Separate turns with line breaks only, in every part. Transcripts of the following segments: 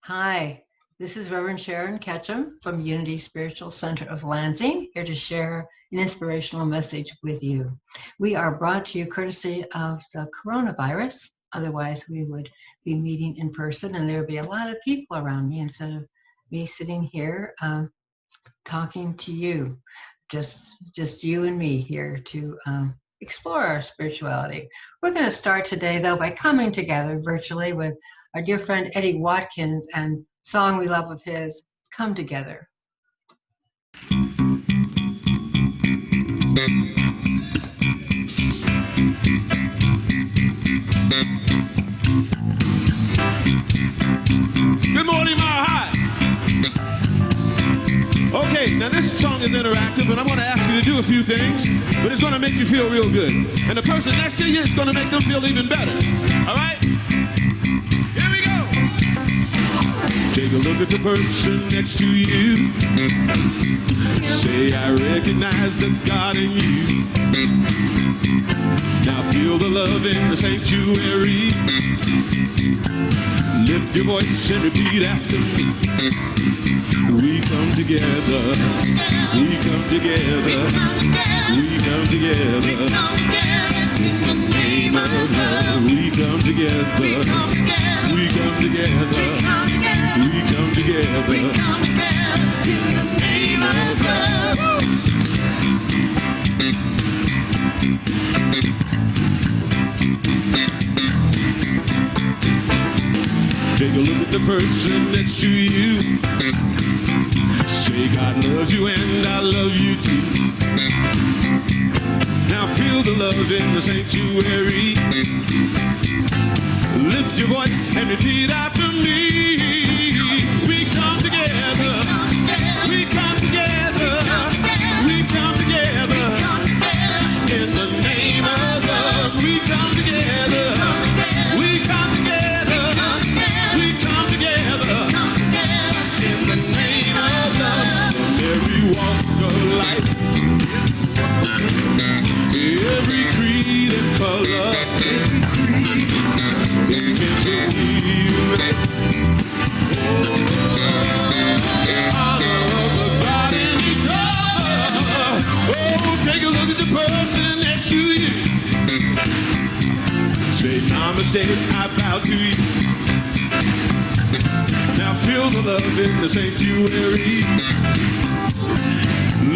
Hi, this is Reverend Sharon Ketchum from Unity Spiritual Center of Lansing, here to share an inspirational message with you. We are brought to you courtesy of the coronavirus. Otherwise, we would be meeting in person and there would be a lot of people around me instead of me sitting here talking to you. Just you and me here to explore our spirituality. We're going to start today, though, by coming together virtually with our dear friend Eddie Watkins and song we love of his, Come Together.
Good morning, Mile High. Okay, now this song is interactive, and I'm going to ask you to do a few things, but it's going to make you feel real good. And the person next to you is going to make them feel even better. All right? Here we go. Take a look at the person next to you. Say, I recognize the God in you. Now feel the love in the sanctuary. Lift your voice and repeat after me. We come together. We come together. We come together. In the name of love. We come together. We come together. We come together. In the name of love. Take a look at the person next to you. Say, God loves you and I love you too. Now feel the love in the sanctuary. Lift your voice and repeat after me. We come together. We come together. We come together. In the name of love. We come together. We come together. We come together. In the name of love. From every walk of life. Every creed and color. Take a look at the person next to you. Say, namaste, I bow to you. Now feel the love in the sanctuary.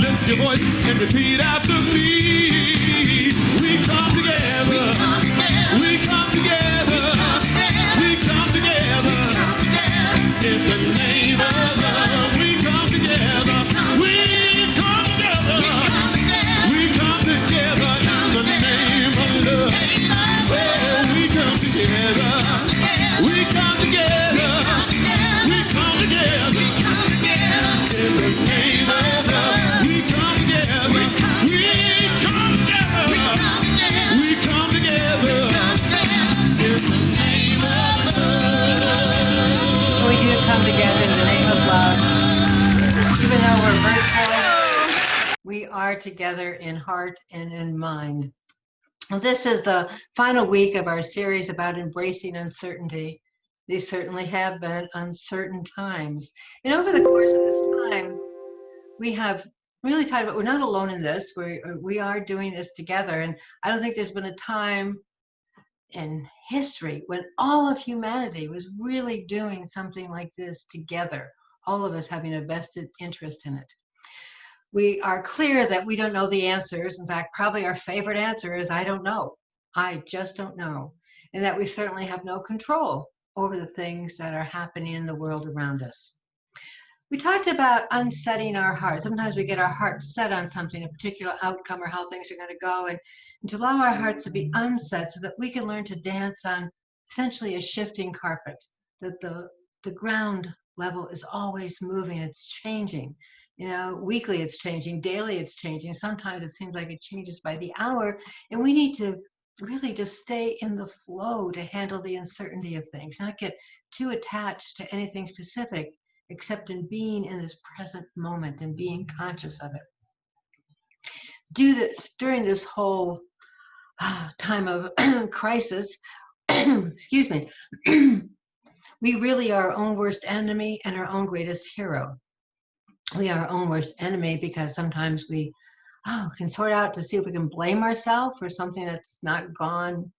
Lift your voices and repeat after me. We come together. We come together. We come together. In the name of love. We come together. We come together. We come together in the name of love. Oh, we come together. We come together. We come together in the name of love. We come together. We come together. We come together in the name of love.
We do come together in the name of love. Even though we're virtual, we are together in heart and in mind. Well, this is the final week of our series about embracing uncertainty. These certainly have been uncertain times. And over the course of this time, we have really talked about we're not alone in this. We are doing this together. And I don't think there's been a time in history when all of humanity was really doing something like this together, all of us having a vested interest in it. We are clear that we don't know the answers. In fact, probably our favorite answer is, I don't know. I just don't know. And that we certainly have no control over the things that are happening in the world around us. We talked about unsetting our heart. Sometimes we get our heart set on something, a particular outcome or how things are going to go, and to allow our hearts to be unset so that we can learn to dance on essentially a shifting carpet, that the ground level is always moving, it's changing. You know, weekly it's changing, daily it's changing. Sometimes it seems like it changes by the hour, and we need to really just stay in the flow to handle the uncertainty of things, not get too attached to anything specific, except in being in this present moment and being conscious of it. Do this during this whole time of crisis. Excuse me. We really are our own worst enemy and our own greatest hero. We are our own worst enemy because sometimes we can sort out to see if we can blame ourselves for something that's not gone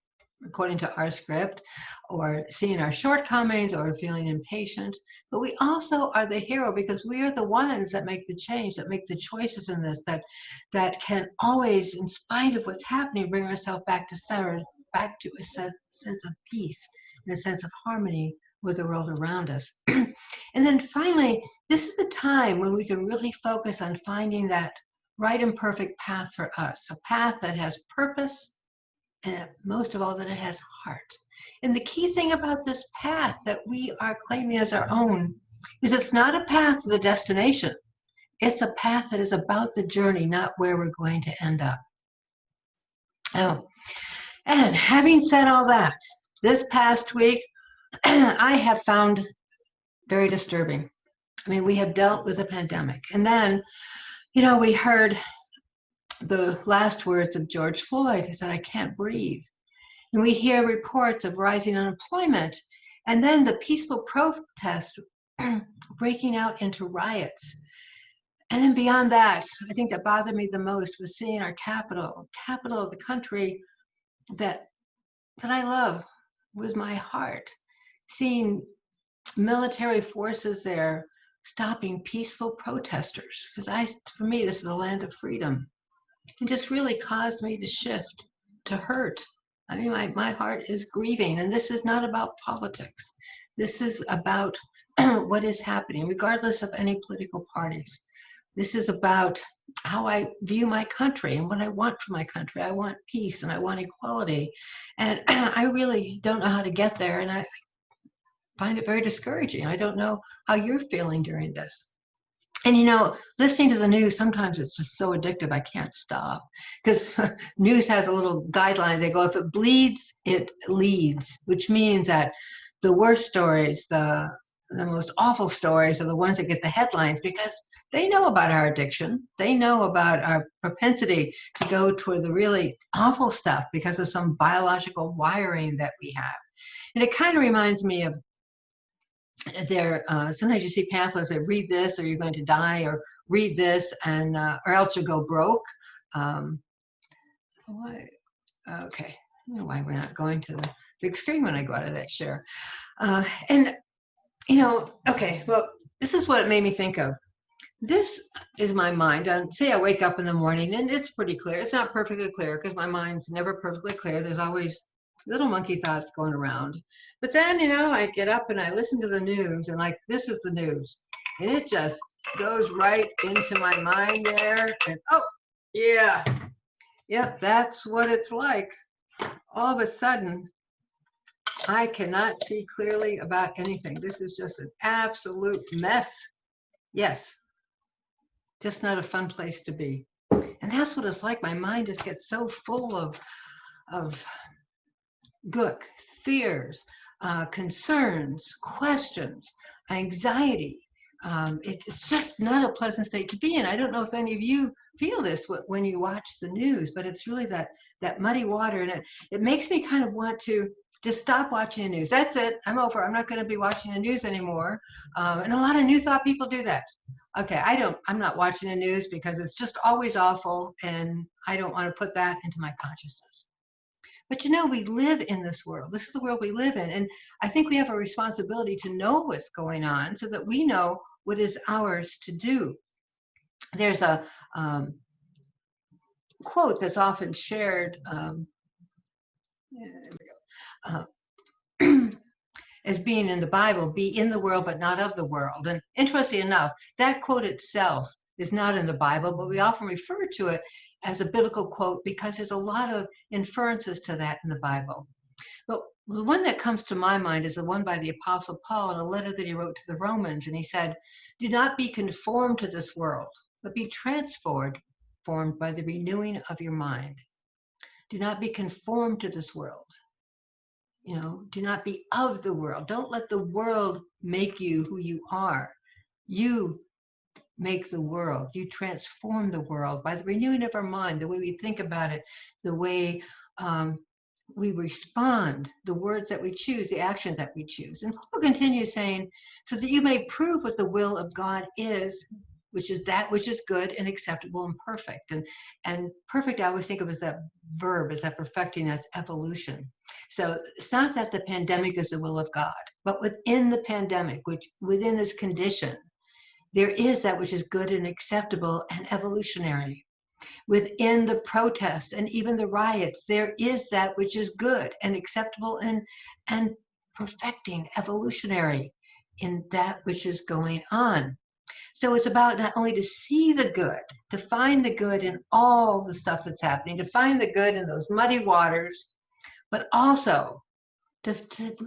according to our script, or seeing our shortcomings, or feeling impatient. But we also are the hero because we are the ones that make the change, that make the choices in this, that can always, in spite of what's happening, bring ourselves back to center, back to a sense of peace and a sense of harmony with the world around us. And then finally, this is a time when we can really focus on finding that right and perfect path for us, a path that has purpose, and most of all, that it has heart. And the key thing about this path that we are claiming as our own is it's not a path to the destination. It's a path that is about the journey, not where we're going to end up. Oh, and having said all that, this past week, I have found very disturbing. I mean, we have dealt with a pandemic. And then, we heard the last words of George Floyd. He said, "I can't breathe." And we hear reports of rising unemployment, and then the peaceful protests breaking out into riots. And then beyond that, I think that bothered me the most was seeing our capital of the country that I love with my heart, seeing military forces there stopping peaceful protesters. Because for me, this is a land of freedom. It just really caused me to shift, to hurt. I mean, my heart is grieving, and this is not about politics. This is about what is happening, regardless of any political parties. This is about how I view my country and what I want for my country. I want peace and I want equality. And I really don't know how to get there, and I find it very discouraging. I don't know how you're feeling during this. And listening to the news, sometimes it's just so addictive, I can't stop. Because news has a little guidelines. They go, if it bleeds, it leads, which means that the worst stories, the most awful stories are the ones that get the headlines because they know about our addiction. They know about our propensity to go toward the really awful stuff because of some biological wiring that we have. And it kind of reminds me of sometimes you see pamphlets that read this or you're going to die, or read this and or else you'll go broke. Okay, I don't know why we're not going to the big screen when I go out of that share. Okay, well, this is what it made me think of. This is my mind. Say I wake up in the morning and it's pretty clear. It's not perfectly clear because my mind's never perfectly clear. There's always little monkey thoughts going around. But then, I get up and I listen to the news, and this is the news. And it just goes right into my mind there. And yeah, yep, that's what it's like. All of a sudden, I cannot see clearly about anything. This is just an absolute mess. Yes, just not a fun place to be. And that's what it's like. My mind just gets so full of gook, fears, concerns, questions, anxiety. It's just not a pleasant state to be in. I don't know if any of you feel this when you watch the news, but it's really that muddy water, and it makes me kind of want to just stop watching the news. That's it. I'm over. I'm not going to be watching the news anymore. And a lot of New Thought people do that. Okay, I'm not watching the news because it's just always awful, and I don't want to put that into my consciousness. But we live in this world. This is the world we live in. And I think we have a responsibility to know what's going on so that we know what is ours to do. There's a quote that's often shared as being in the Bible, be in the world but not of the world. And interestingly enough, that quote itself is not in the Bible, but we often refer to it as a biblical quote because there's a lot of inferences to that in the Bible. But the one that comes to my mind is the one by the Apostle Paul in a letter that he wrote to the Romans. And he said, "Do not be conformed to this world, but be transformed by the renewing of your mind." Do not be conformed to this world. Do not be of the world. Don't let the world make you who you are. You make the world. You transform the world by the renewing of our mind, the way we think about it, the way we respond, the words that we choose, the actions that we choose. And Paul continues saying, so that you may prove what the will of God is, which is that which is good and acceptable and perfect. And perfect, I always think of as that verb, as that perfecting, as evolution. So it's not that the pandemic is the will of God, but within the pandemic, which within this condition, there is that which is good and acceptable and evolutionary. Within the protest and even the riots, there is that which is good and acceptable and perfecting, evolutionary in that which is going on. So it's about not only to see the good, to find the good in all the stuff that's happening, to find the good in those muddy waters, but also to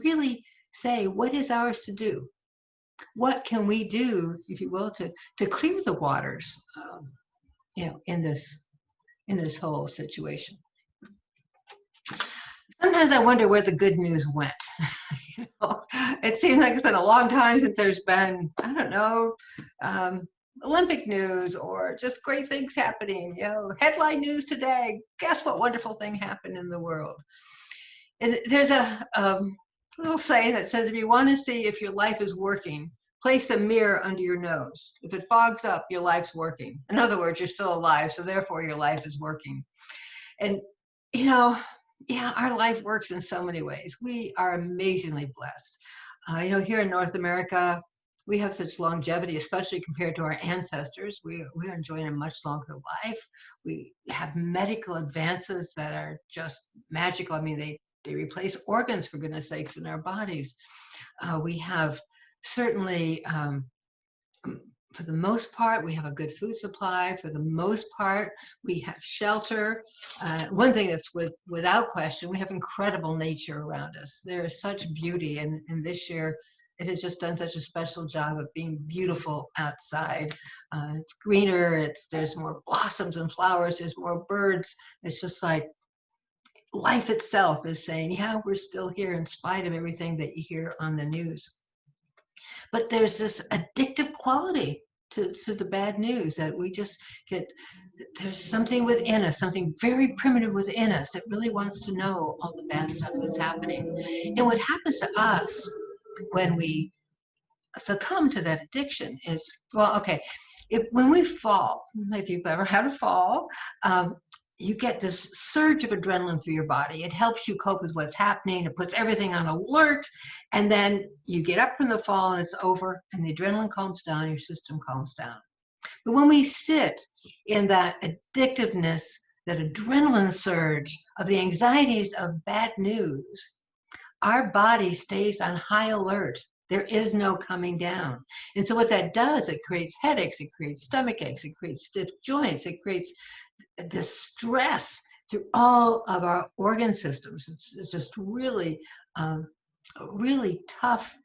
really say, what is ours to do? What can we do, if you will, to clear the waters, in this whole situation? Sometimes I wonder where the good news went. It seems like it's been a long time since there's been, I don't know, Olympic news or just great things happening. Headline news today. Guess what wonderful thing happened in the world? And there's a little saying that says, if you want to see if your life is working, place a mirror under your nose. If it fogs up, your life's working. In other words, you're still alive, so therefore your life is working. And, our life works in so many ways. We are amazingly blessed. Here in North America, we have such longevity, especially compared to our ancestors. We are enjoying a much longer life. We have medical advances that are just magical. I mean, they replace organs, for goodness sakes, in our bodies. We have certainly, for the most part, we have a good food supply. For the most part, we have shelter. One thing that's without question, we have incredible nature around us. There is such beauty, and this year, it has just done such a special job of being beautiful outside. It's greener, there's more blossoms and flowers, there's more birds. It's just like life itself is saying, yeah, we're still here in spite of everything that you hear on the news. But there's this addictive quality to the bad news that we just get. There's something within us, something very primitive within us that really wants to know all the bad stuff that's happening. And what happens to us when we succumb to that addiction is, when we fall, if you've ever had a fall, you get this surge of adrenaline through your body. It helps you cope with what's happening. It puts everything on alert. And then you get up from the fall and it's over and the adrenaline calms down, your system calms down. But when we sit in that addictiveness, that adrenaline surge of the anxieties of bad news, our body stays on high alert. There is no coming down. And so what that does, it creates headaches, it creates stomach aches, it creates stiff joints, it creates this stress through all of our organ systems. It's just really a really tough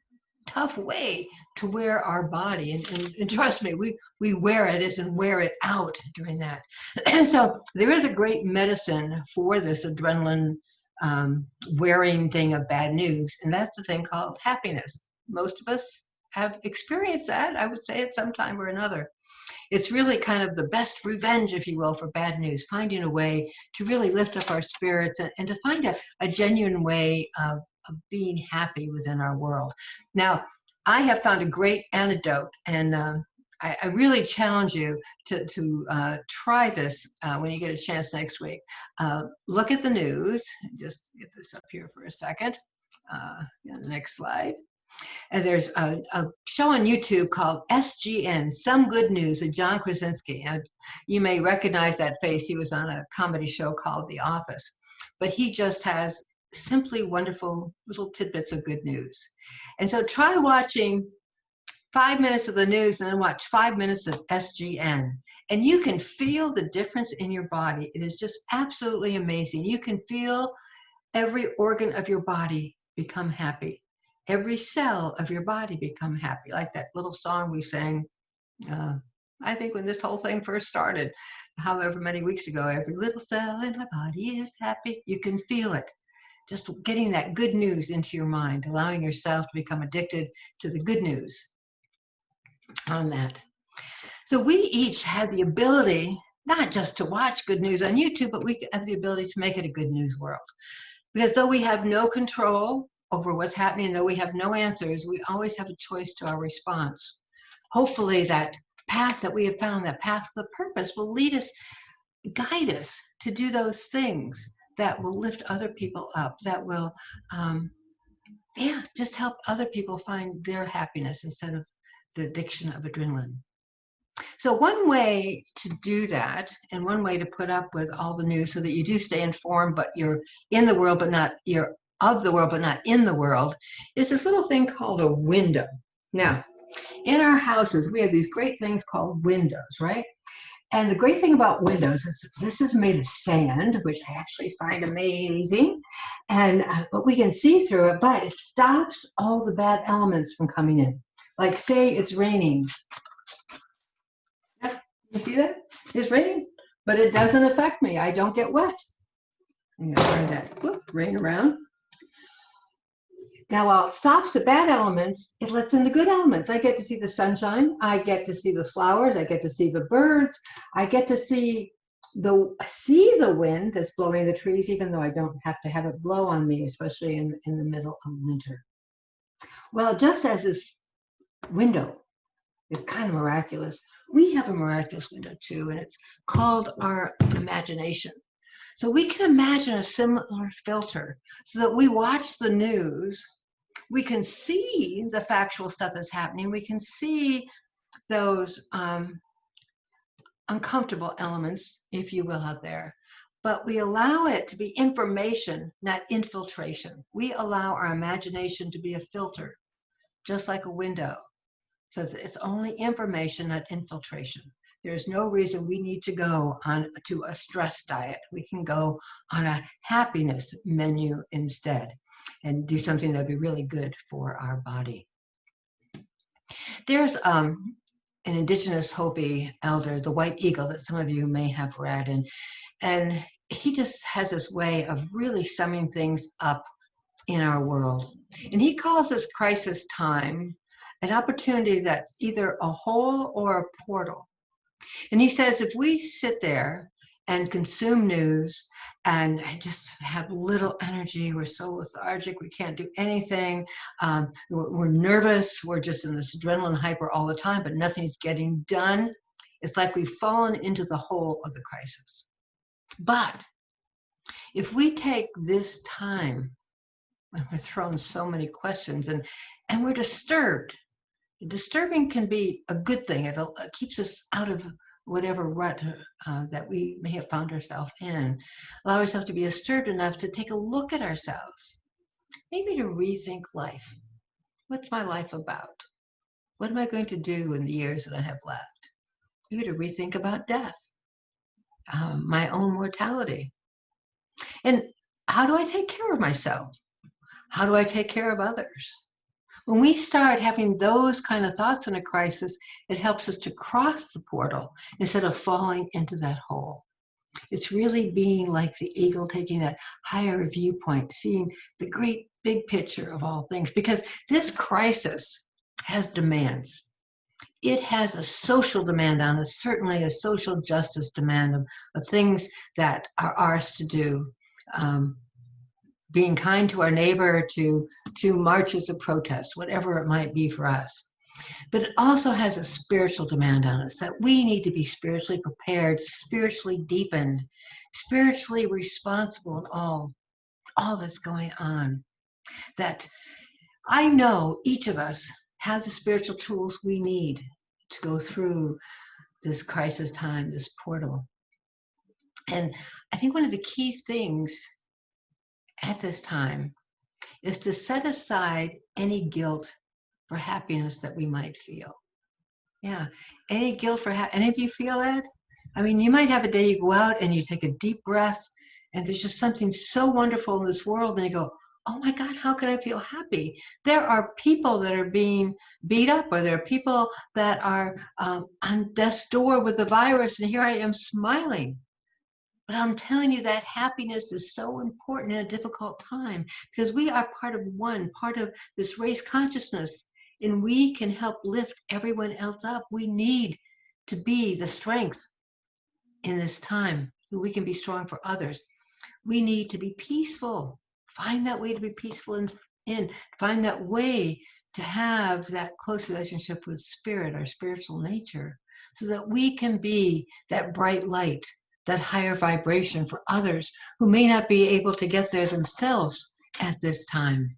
way to wear our body. And trust me, we wear it as in wear it out during that. And so there is a great medicine for this adrenaline wearing thing of bad news. And that's the thing called happiness. Most of us have experienced that, I would say, at some time or another. It's really kind of the best revenge, if you will, for bad news, finding a way to really lift up our spirits and to find a genuine way of being happy within our world. Now, I have found a great antidote, and I really challenge you to try this when you get a chance next week. Look at the news. Just get this up here for a second. The next slide. And there's a show on YouTube called SGN, Some Good News, with John Krasinski. Now, you may recognize that face. He was on a comedy show called The Office. But he just has simply wonderful little tidbits of good news. And so try watching 5 minutes of the news and then watch 5 minutes of SGN. And you can feel the difference in your body. It is just absolutely amazing. You can feel every organ of your body become happy. Every cell of your body become happy, like that little song we sang, I think when this whole thing first started, however many weeks ago. Every little cell in my body is happy. You can feel it. Just getting that good news into your mind, allowing yourself to become addicted to the good news on that. So we each have the ability, not just to watch good news on YouTube, but we have the ability to make it a good news world. Because though we have no control over what's happening, though we have no answers, we always have a choice to our response. Hopefully that path that we have found, that path to the purpose, will lead us, guide us to do those things that will lift other people up, that will just help other people find their happiness instead of the addiction of adrenaline. So one way to do that, and one way to put up with all the news so that you do stay informed, but you're in the world, but not, you're of the world, but not in the world, is this little thing called a window. Now, in our houses, we have these great things called windows, right? And the great thing about windows is this is made of sand, which I actually find amazing. And but we can see through it, but it stops all the bad elements from coming in. Like say it's raining. You see that? It's raining, but it doesn't affect me. I don't get wet. I'm gonna turn that rain around. Now, while it stops the bad elements, it lets in the good elements. I get to see the sunshine. I get to see the flowers. I get to see the birds. I get to see the wind that's blowing the trees, even though I don't have to have it blow on me, especially in the middle of winter. Well, just as this window is kind of miraculous, we have a miraculous window too, and it's called our imagination. So we can imagine a similar filter so that we watch the news, we can see the factual stuff that's happening, we can see those uncomfortable elements, if you will, out there. But we allow it to be information, not infiltration. We allow our imagination to be a filter, just like a window. So it's only information, not infiltration. There's no reason we need to go on to a stress diet. We can go on a happiness menu instead and do something that'd be really good for our body. There's an indigenous Hopi elder, the White Eagle, that some of you may have read, and he just has this way of really summing things up in our world. And he calls this crisis time an opportunity that's either a hole or a portal. And he says if we sit there and consume news and just have little energy, we're so lethargic, we can't do anything, we're nervous, we're just in this adrenaline hyper all the time, but nothing's getting done. It's like we've fallen into the hole of the crisis. But if we take this time when we're thrown so many questions and we're disturbed, disturbing can be a good thing. It keeps us out of whatever rut that we may have found ourselves in. Allow ourselves to be disturbed enough to take a look at ourselves, maybe to rethink life. What's my life about? What am I going to do in the years that I have left? Maybe to rethink about death, my own mortality. And how do I take care of myself? How do I take care of others? When we start having those kind of thoughts in a crisis, it helps us to cross the portal instead of falling into that hole. It's really being like the eagle, taking that higher viewpoint, seeing the great big picture of all things, because this crisis has demands. It has a social demand on us, certainly a social justice demand of things that are ours to do. Being kind to our neighbor, to marches of protest, whatever it might be for us. But it also has a spiritual demand on us that we need to be spiritually prepared, spiritually deepened, spiritually responsible in all that's going on. That I know each of us have the spiritual tools we need to go through this crisis time, this portal. And I think one of the key things at this time is to set aside any guilt for happiness that we might feel. Yeah, any guilt for any of you feel that? I mean, you might have a day you go out and you take a deep breath and there's just something so wonderful in this world and you go, oh my God, how can I feel happy? There are people that are being beat up, or there are people that are on death's door with the virus, and here I am smiling. But I'm telling you that happiness is so important in a difficult time, because we are part of one, part of this race consciousness, and we can help lift everyone else up. We need to be the strength in this time so we can be strong for others. We need to be peaceful Find that way to be peaceful in. Find that way to have that close relationship with spirit, our spiritual nature, so that we can be that bright light, that higher vibration for others who may not be able to get there themselves at this time.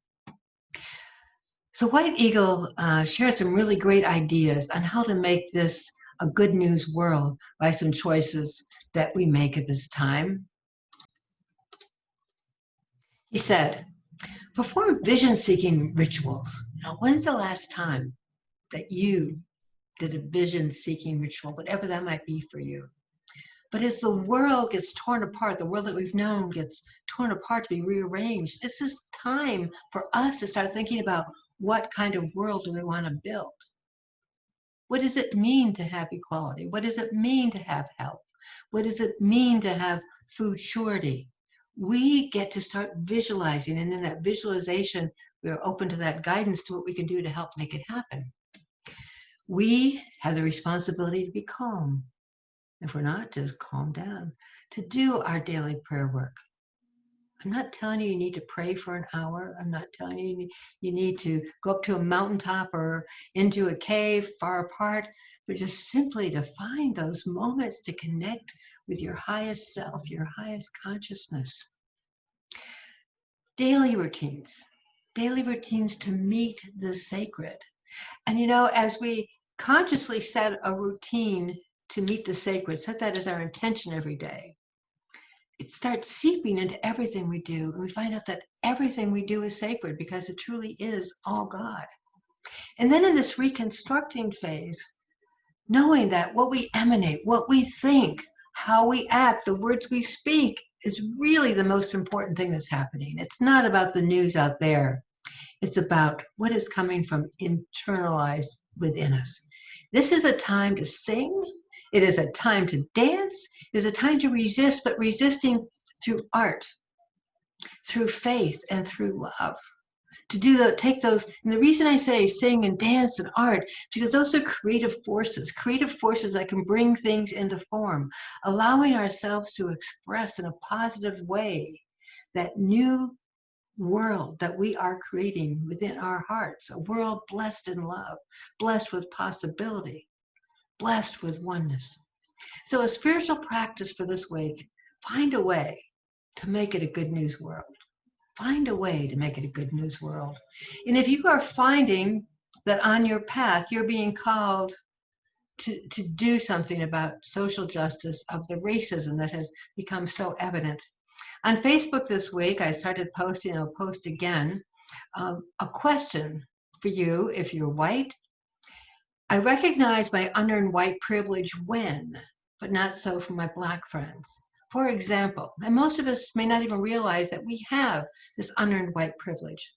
So White Eagle shared some really great ideas on how to make this a good news world by some choices that we make at this time. He said, perform vision-seeking rituals. Now, when's the last time that you did a vision-seeking ritual, whatever that might be for you? But as the world gets torn apart, the world that we've known gets torn apart to be rearranged, it's this time for us to start thinking about what kind of world do we want to build? What does it mean to have equality? What does it mean to have health? What does it mean to have food surety? We get to start visualizing, and in that visualization, we are open to that guidance to what we can do to help make it happen. We have the responsibility to be calm. If we're not, just calm down, to do our daily prayer work. I'm not telling you need to pray for an hour. I'm not telling you you need to go up to a mountaintop or into a cave far apart, but just simply to find those moments to connect with your highest self, your highest consciousness. Daily routines to meet the sacred. And you know, as we consciously set a routine to meet the sacred, set that as our intention every day, it starts seeping into everything we do. And we find out that everything we do is sacred because it truly is all God. And then in this reconstructing phase, knowing that what we emanate, what we think, how we act, the words we speak is really the most important thing that's happening. It's not about the news out there. It's about what is coming from internalized within us. This is a time to sing. It is a time to dance. It is a time to resist, but resisting through art, through faith, and through love. To take those, and the reason I say sing and dance and art, because those are creative forces that can bring things into form, allowing ourselves to express in a positive way that new world that we are creating within our hearts, a world blessed in love, blessed with possibility, blessed with oneness. So a spiritual practice for this week, find a way to make it a good news world. Find a way to make it a good news world. And if you are finding that on your path, you're being called to do something about social justice of the racism that has become so evident. On Facebook this week, I started posting, I'll post again, a question for you if you're white. I recognize my unearned white privilege when, but not so for my Black friends. For example, and most of us may not even realize that we have this unearned white privilege.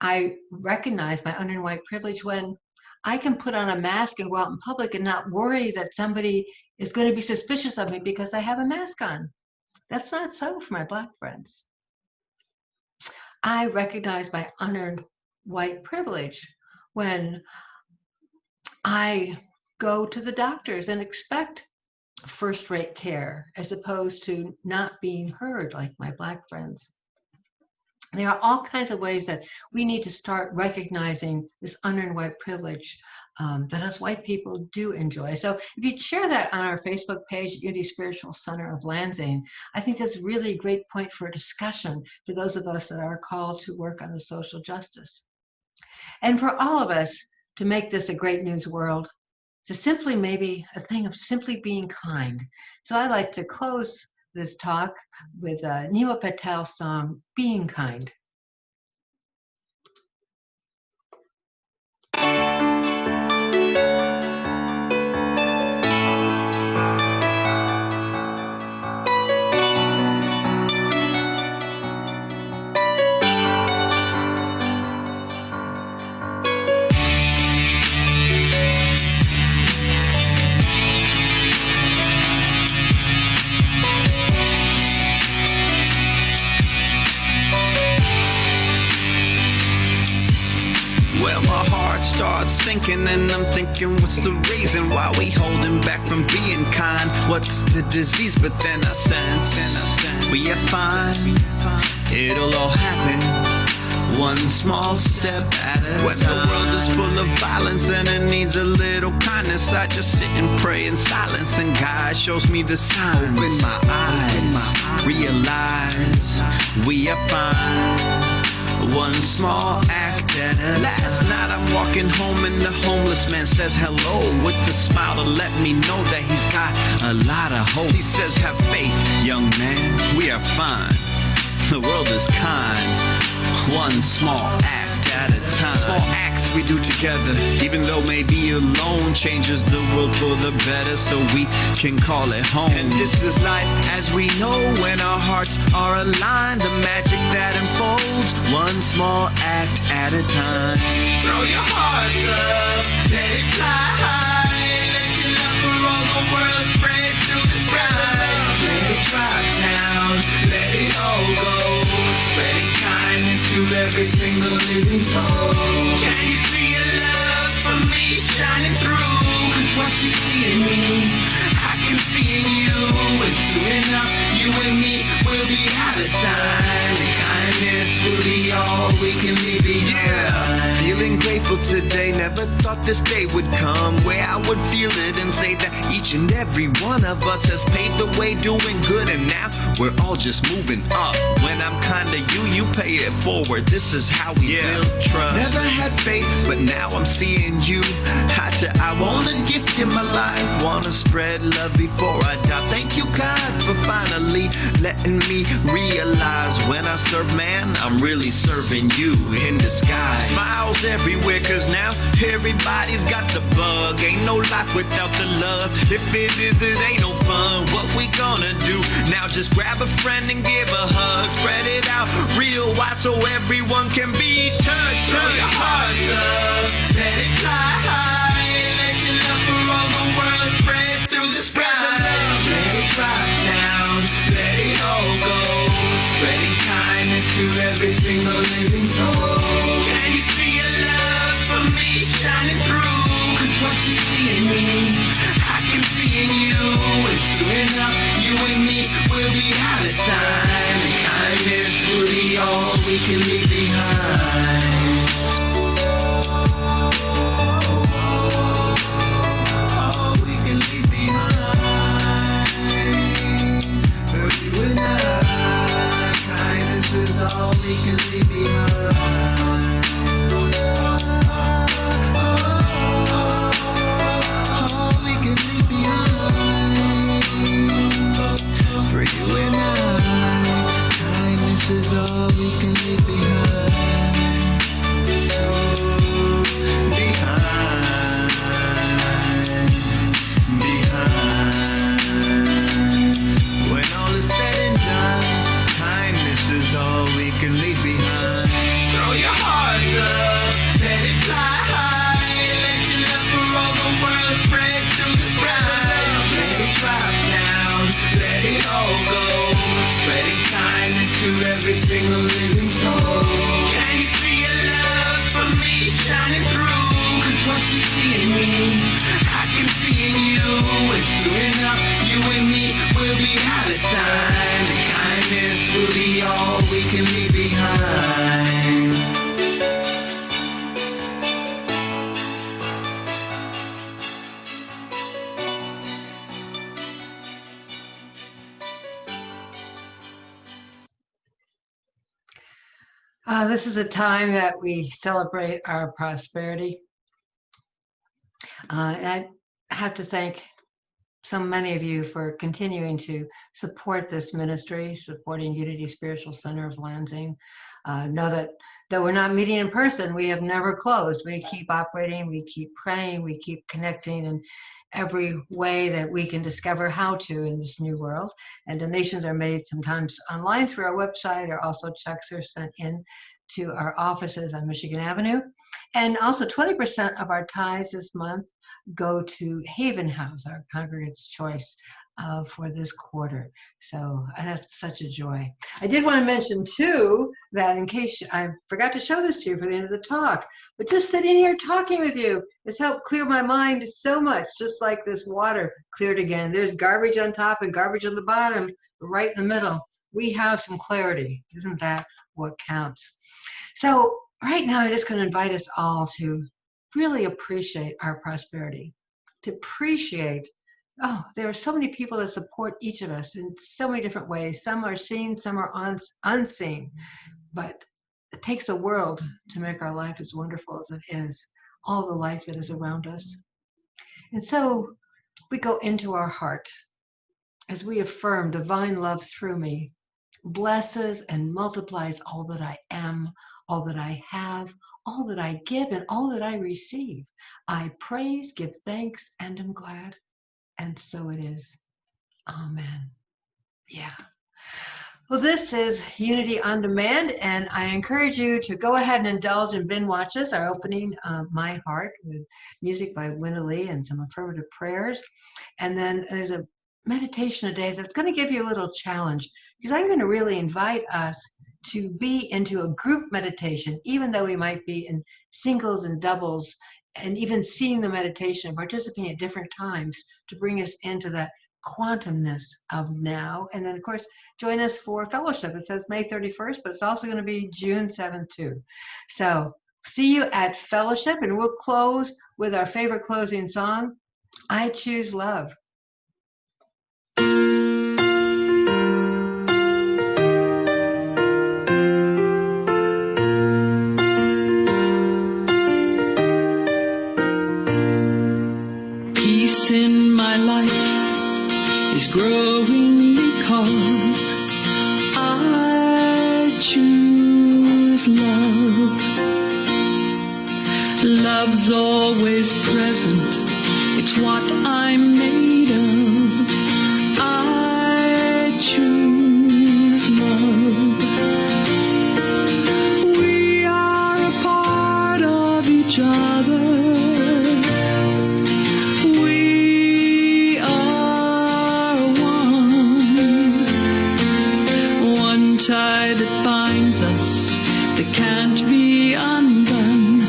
I recognize my unearned white privilege when I can put on a mask and go out in public and not worry that somebody is going to be suspicious of me because I have a mask on. That's not so for my Black friends. I recognize my unearned white privilege when I go to the doctors and expect first-rate care as opposed to not being heard like my Black friends. There are all kinds of ways that we need to start recognizing this unearned white privilege that us white people do enjoy. So if you'd share that on our Facebook page, Unity Spiritual Center of Lansing, I think that's really a great point for a discussion for those of us that are called to work on the social justice. And for all of us to make this a great news world, to simply maybe a thing of simply being kind. So I'd like to close this talk with Nima Patel's song, Being Kind.
Starts sinking and I'm thinking, what's the reason why we holding back from being kind? What's the disease? But then I sense We are fine. It'll all happen. One small step at a time. When the world is full of violence and it needs a little kindness, I just sit and pray in silence, and God shows me the signs. Open my eyes, realize we are fine. One small act at a time. Last night I'm walking home and the homeless man says hello with a smile to let me know that he's got a lot of hope. He says, have faith, young man, we are fine. The world is kind. One small act at a time. Small acts we do together, even though maybe alone, changes the world for the better, so we can call it home. And this is life as we know, when our hearts are aligned, the magic that unfolds, one small act at a time. Throw your hearts up, let it fly high, let your love for all the world spread through the skies. Let it drop down, let it all go, spreading kindness to every single living soul. Can you see your love for me shining through? Cause what you see in me, I can see in you. And soon enough, you and me will be out of time, and kindness will be all we can leave behind. Yeah, feeling grateful today. Never thought this day would come where I would feel it and say that each and every one of us has paved the way doing good, and now we're all just moving up. When I'm kinda you pay it forward. This is how we build trust. Never had faith, but now I'm seeing you. I wanna gift you my life, wanna spread love before I die. Thank you, God, for finally letting me realize when I serve man, I'm really serving you in disguise. Smiles everywhere, cause now everybody's got the bug. Ain't no life without the love. If it is, it ain't no fun. What we gonna do now? Just grab a friend and give a hug. Spread it out real wide so everyone can be touched. Throw your hearts up, let it fly high, let your love for all the world spread through the skies. Let it drop down, let it all go, spreading kindness to every single living soul. Can you see your love for me shining through? Cause what you see in me, I can see in you. And soon enough, you and me will be out of time, and kindness will be all we can leave behind. All we can leave behind. For you and I, kindness is all we can leave behind. All we can leave behind. For you and I, kindness is all we can leave behind. Behind. When all is said and done, kindness is all we can leave behind. Throw your hearts up, let it fly high, let your love for all the world spread through the skies. Let it drop down, let it all go, spreading kindness to every single living soul. Can you see your love for me shining through? Cause what you see in me, I can see in you. And soon enough, you and me will be out of time, and kindness will be all we can leave behind.
This is the time that we celebrate our prosperity. And I have to thank so many of you for continuing to support this ministry, supporting Unity Spiritual Center of Lansing. Know that though we're not meeting in person, we have never closed. We keep operating, we keep praying, we keep connecting in every way that we can discover how to in this new world. And donations are made sometimes online through our website, or also checks are sent in to our offices on Michigan Avenue. And also 20% of our tithes this month go to Haven House, our congregant's choice for this quarter. So that's such a joy. I did want to mention too that, in case I forgot to show this to you for the end of the talk, but just sitting here talking with you has helped clear my mind so much, just like this water cleared again. There's garbage on top and garbage on the bottom, right in the middle. we have some clarity. Isn't that what counts? So right now, I'm just going to invite us all to really appreciate our prosperity, to appreciate, oh, there are so many people that support each of us in so many different ways. Some are seen, some are unseen, but it takes a world to make our life as wonderful as it is, all the life that is around us. And so we go into our heart as we affirm divine love through me, blesses and multiplies all that I am, all that I have, all that I give, and all that I receive. I praise, give thanks, and am glad. And so it is. Amen. Yeah. Well, this is Unity on Demand, and I encourage you to go ahead and indulge in binge watches, our opening My Heart with music by Winna Lee and some affirmative prayers. And then there's a meditation a day that's going to give you a little challenge, because I'm going to really invite us to be into a group meditation, even though we might be in singles and doubles, and even seeing the meditation, participating at different times to bring us into that quantumness of now. And then, of course, join us for fellowship. It says May 31st, but it's also going to be June 7th too. So see you at fellowship, and we'll close with our favorite closing song, I Choose Love.
Peace in my life is growing because I choose love. Love's always present, it's what I'm made of. I choose love. We are a part of each other. Tie that binds us, that can't be undone.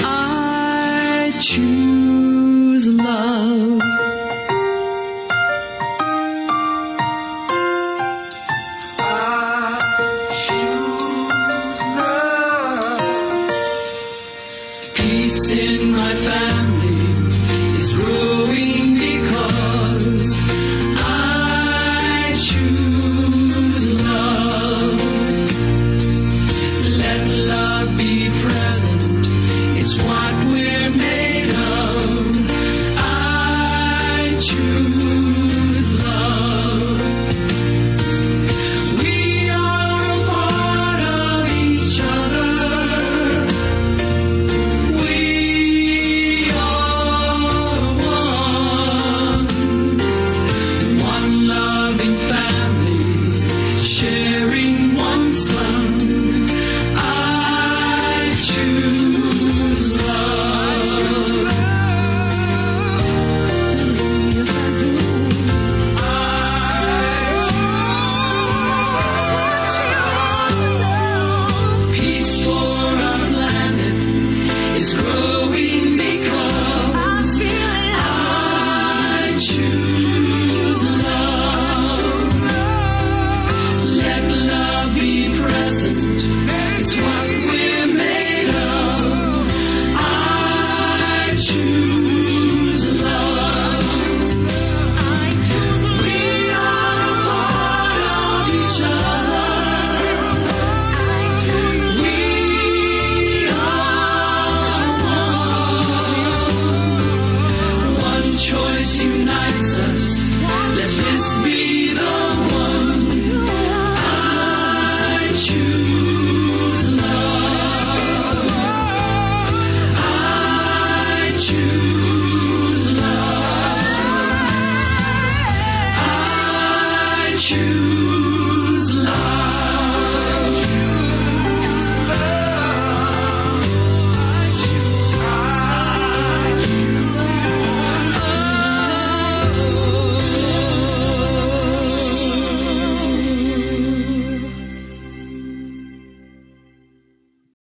I choose love. I choose love. Peace in my family is growing because I choose. It's what we're made of. I choose love. We are a part of each other. We are one. One loving family, sharing one sun. I choose. Choose love.